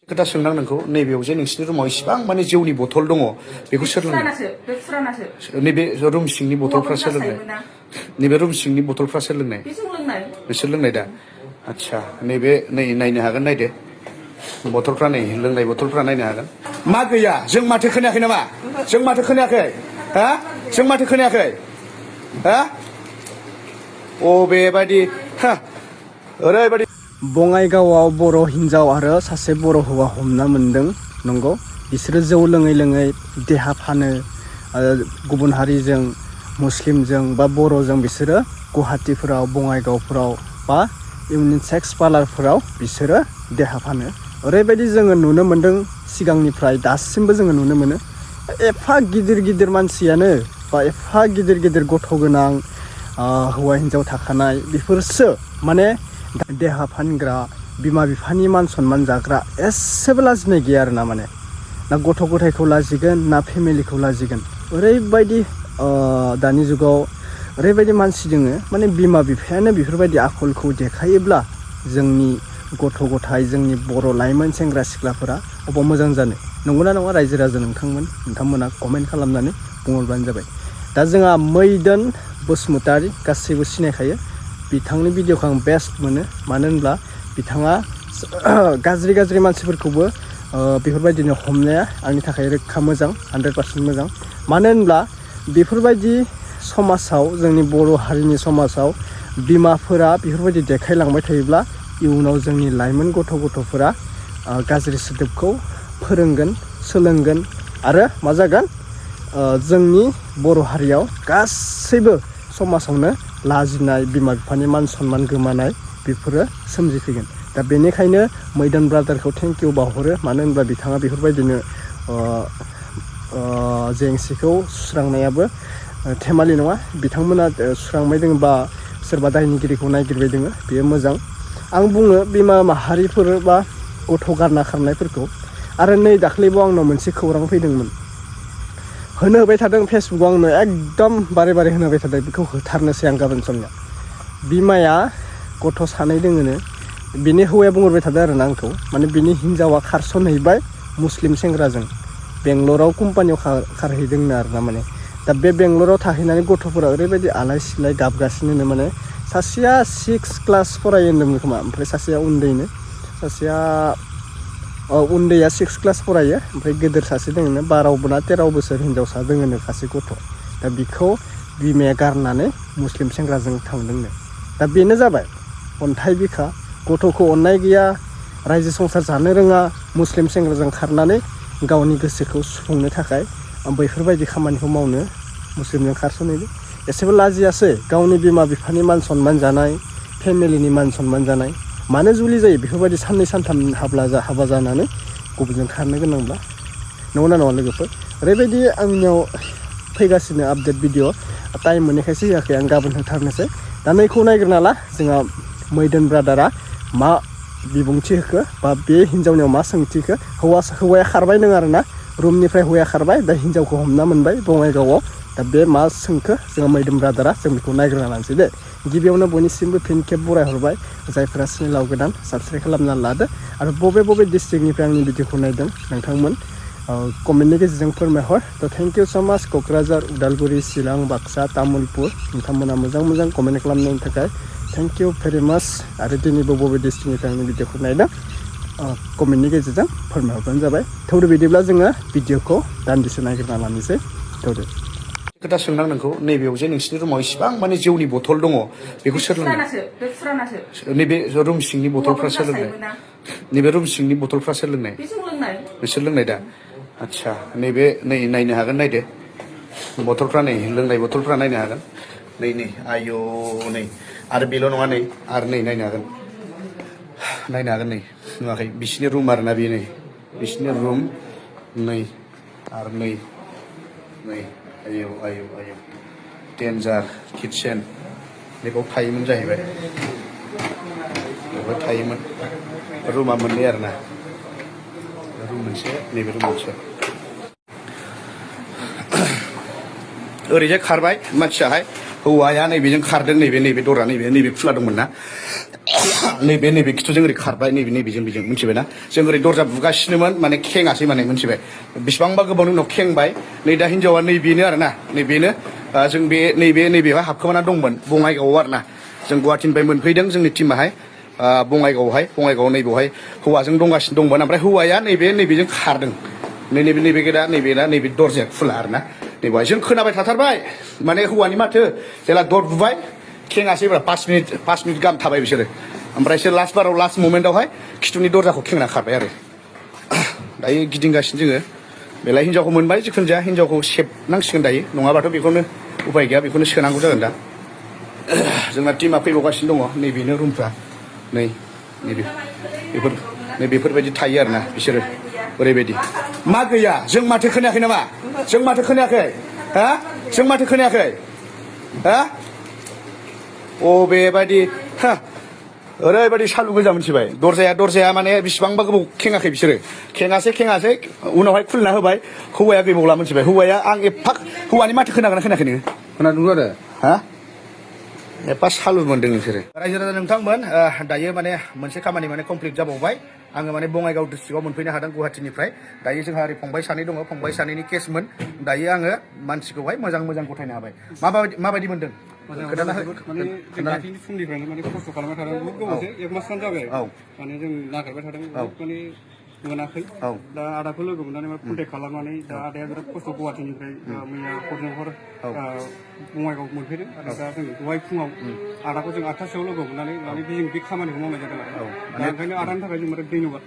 खोथा सोंदां नोंखौ नैबेयाव जे नोंसिनि रुमाव इसिबां माने जौनि बथल दङ बेखौ सोर लोंनाय नैबे रुम सिंनि बथलफ्रा सोर लोंनाय नैबे रुम सिंनि बथलफ्रा सोर लोंनाय नोंसोर लोंनाय दा आच्छा नैबे नै नायनो हागोन नायदो बथलफ्रा नै लोंनाय बथलफ्रा नायनो हागोन मा गैया जों माथो खोनायाखै नामा जों माथो खोनायाखै हा जों माथो खोनायाखै हा अबेबायदि हा ओरैबायदि बङाइगावआव बर' हिन्जाव आरो सासे बर' हौवा हमना मोनदों नंगौ बिसोरो जौ लोङै लोङै देहा फानो गुबुन हारिजों मुस्लिमजों बा बर'जों बिसोरो गुवाहाटीफोराव बङाइगावफोराव बा इउनिसेक्स पार्लारफोराव बिसोरो देहा फानो ओरैबायदि जोङो नुनो मोनदों सिगांनिफ्राय दासिमबो जोङो नुनो मोनो एफा गिदिर गिदिर मानसियानो बा एफा गिदिर गिदिर गथ' गोनां हौवा हिन्जाव थाखानाय बेफोरसो माने देहा फानग्रा बिमा बिफानि मान सनमान जाग्रा एसेबो लाजिनाय गैया आरो ना माने ना गथ' गथायखौ लाजिगोन ना फेमिलिखौ लाजिगोन ओरैबायदि दानि जुगाव ओरैबायदि मानसि दोङो माने बिमा बिफायानो बेफोरबायदि आखलखौ देखायोब्ला जोंनि गथ' गथाय जोंनि बर' लाइमोन सेंग्रा सिख्लाफोरा अबाव मोजां जानो नंगौना नङा रायजो राजा नोंथांमोना कमेन्ट खालामनानै बुंहरबानो जाबाय दा जोंहा मैदन बसुमतारी गासैबो सिनायखायो बिथांनि भिडिअखौ आं बेस्ट मोनो मानो होनब्ला बिथाङा गाज्रि गाज्रि मानसिफोरखौबो बेफोरबायदिनो हमनाया आंनि थाखाय रोखा मोजां 100% मोजां मानो होनब्ला बेफोरबायदि समाजाव जोंनि बर' हारिनि समाजाव बिमाफोरा बेफोरबायदि देखायलांबाय थायोब्ला इयुनाव जोंनि लाइमोन गथ'फोरा गाज्रि सोदोबखौ फोरोंगोन सोलोंगोन आरो मा जागोन जोंनि बर' हारियाव गासैबो समाजावनो लाजिनाय बिमा बिफानि मान सनमान गोमानाय बेफोरो सोमजिफैगोन दा बेनिखायनो मैदन ब्रादारखौ थेंक इउ बावहरो मानो होनब्ला बिथाङा बेफोरबायदिनो जेंसिखौ सुस्रांनायाबो धेमालि नङा बिथांमोना सुस्रांबाय दङ बा सोरबा दायनिगिरिखौ नागिरबाय दङ बेयो मोजां आं बुङो बिमा माहारिफोर बा गथ' गारना खारनायफोरखौ आरो नै दाख्लैबो आंनाव मोनसे खौरां फैदोंमोन होनो होबाय थादों फेसबुकआव आंनो एकदम बारे बारे होनो होबाय थादों बेखौ होथारनोसै आं गाबोन समनिया बिमाया गथ' सानै दोङोनो बिनि हौवाया बुंहरबाय थादों आरोना आंखौ माने बिनि हिन्जावा खारसनहैबाय मुस्लिम सेंग्राजों बेंगलराव कम्पानियाव खारहैदोंनो आरोना माने दा बे बेंगलराव थाहैनानै गथ'फोरा ओरैबायदि आलाय सिलाय गाबगासिनो माने सासेया 6 क्लास फरायो होनदोंमोन खोमा ओमफ्राय सासेया उन्दैनो सासेया उन्दैया 6 क्लास फरायो ओमफ्राय गेदेर सासे दोङोनो 12 ना 13 बोसोर हिन्जावसा दोङोनो सासे गथ' दा बिखौ बिमाया गारनानै मुस्लिम सेंग्राजों थांदोंनो दा बेनो जाबाय अन्थाइ बिखा गथ'खौ अननाय गैया रायजो संसार जानो रोङा मुस्लिम सेंग्राजों खारनानै गावनि गोसोखौ सुफुंनो थाखाय बैफोरबायदि खामानिखौ मावनो मुस्लिमजों खारसनहैदो एसेबो लाजियासै गावनि बिमा बिफानि मान सनमान जानाय फेमिलिनि मान सनमान जानाय मानो जुलि जायो बेफोरबायदि साननै सानथाम हाबा जानानै गुबुनजों खारनो गोनांब्ला नंगौना नङा लोगोफोर ओरैबायदि आंनियाव फैगासिनो आपडेट भिडिअ टाइम मोननायखायसो होयाखै आं गाबोन होथारनोसै दा नैखौ नायग्रोना ला जोंहा मैदन ब्रादारा मा बिबुंथि होखो बा बे हिन्जावनियाव मा सोंथि होखो हौवाया खारबाय नों आरोना रुमनिफ्राय हौवाया खारबाय दा हिन्जावखौ हमना मोनबाय बङाइगावआव दा बे मा सोंखो जोंहा मैदन ब्रादारा जों बेखौ नायग्रोना लानोसै दे गिबियावनो बयनिसिमबो फिन खेब बरायहरबाय जायफोरा चेनेलाव गोदान साबस्क्राइब खालामना लादो आरो बबे डिस्ट्रिक्टनिफ्राय आंनि भिडिअखौ नायदों नोंथांमोन कमेन्टनि गेजेरजों फोरमायहर थ' थेंक इउ सो माच क'क्राझार उदालगुरि चिरां बाक्सा तामुलपुर नोंथांमोना मोजां कमेन्ट खालामनायनि थाखाय थेंक इउ भेरि माच आरो दिनैबो बबे डिस्ट्रिक्टनिफ्राय आंनि भिडिअखौ नायदों कमेन्टनि गेजेरजों फोरमायहरबानो जाबाय थौदो बिदिब्ला जोङो भिडिअखौ दान्दिसे नायग्रोना लानोसै थौदो खोथा सोंदां नोंखौ नैबेयाव जे नोंसिनि रुमाव इसिबां माने जौनि बथल दङ बेखौ सोर लोंनाय नैबे रुम सिंनि बथलफ्रा सोर लोंनाय नैबे रुम सिंनि बथलफ्रा सोर लोंनाय नोंसोर लोंनाय दा आच्छा नैबे नै नायनो हागोन नायदो बथलफ्रा नै लोंनाय बथलफ्रा नायनो हागोन नै आयौ नै आरो बेल' नङा नै आरो नै नायनो हागोन नै नुवाखै बिसिनि रुम आरोना बे नै बिसिनि रुम नै आरो नै आयौ डेन्जार किटचेन बेखौ थायोमोन जाहैबाय बेवहाय थायोमोन रुमा मोननै आरोना रुम मोनसे नैबे रुम मोनसे ओरैजाय खारबाय मानसियाहाय हौवाया नैबेजों खारदों नैबे दरा नैबे खुला दंमोन ना नैबे खिथुजों ओरै खारबाय नैबेजों मिथिबायना जों ओरै दरजा बुगासिनोमोन माने खेङासै माने मिथिबाय बेसेबांबा गोबावनि उनाव खेंबाय नै दा हिनजावा नैबेनो आरोना नैबेनो जों नैबेहाय हाबखोमाना दंमोन बङाइगावआव आरोना जों गुवाहाटिनिफ्राय मोनफैदों जोंनि टिमाहाय बङाइगावआव नैबेवहाय हौवाजों दंगासिनो दंमोन ओमफ्राय हौवाया नैबेजों खारदों नैबे दरजाया खुला आरोना नैबेहाय जों खोनाबाय थाथारबाय माने हौवानि माथो जेला दर बुबाय खेङासैब्रा 5 मिनिट गाहाम थाबाय बिसोरो ओमफ्रायसो लास्ट मोमेन्टआवहाय खिथुनि दरजाखौ खेंना खारबाय आरो दायो गिदिंगासिनो जोङो बेलाय हिनजावखौ मोनबाय जिखुनु जाया हिनजावखौ सेबनांसिगोन दायो नङाबाथ' बेखौनो उपाय गैया बेखौनो सोनांगौ जागोन दा जोंना टिमा फैबावगासिनो दङ नैबेनो रुमफ्रा बेफोरबायदि थायो आरोना बिसोरो ओरैबायदि मा गैया जों माथो खोनायाखै नामा जों माथो खोनायाखै हा जों माथो खोनायाखै हा बेबायदि ओरैबायदि सालु गोजा मिथिबाय दरजाया माने बेसेबांबा गोबाव खेङाखै बिसोरो खेङासै उनावहाय खुलिना होबाय हौवाया गैबावला मिथिबाय हौवाया आं एफा हौवानि माथो खोनागोना खोनायाखै नोङो खोनादों आरो हा एफा सालु मोनदों नोंसोरो रायजो राजा नोंथांमोन दायो माने मोनसे खामानि माने कमप्लिट जाबावबाय आङो माने बङाइगाव डिस्ट्रिक्टआव मोनफैनो हादों गुवाहाटिनिफ्राय दायो जोंहा ओरै फंबाय सानै दङ फंबाय सानैनि केसमोन दायो आङो मानसिखौहाय मोजां गथायनो हाबाय माबायदि मोनदों खोन्थाना हो माने जों दाख्लैनि फुंनिफ्रायनो माने खस्थ' खालामबाय थादों बहुद गोबावसै 1 मासआनो जाबाय माने जों नागिरबाय थादों माने मोनाखै दा आदाखौ लोगो मोननानै कन्टेक्ट खालामनानै दा आदाया बिराद खस्थ' गुवाहाटिनिफ्राय मैया हरजों हर बङाइगाव मोनफैदों आरो दा जों दहाय फुङाव आदाखौ जों 8थासोआव लोगो मोननानै माने बे खामानिखौ मावनाय जादों आरो दा ओंखायनो आदानि थाखाय जों धन्यबाद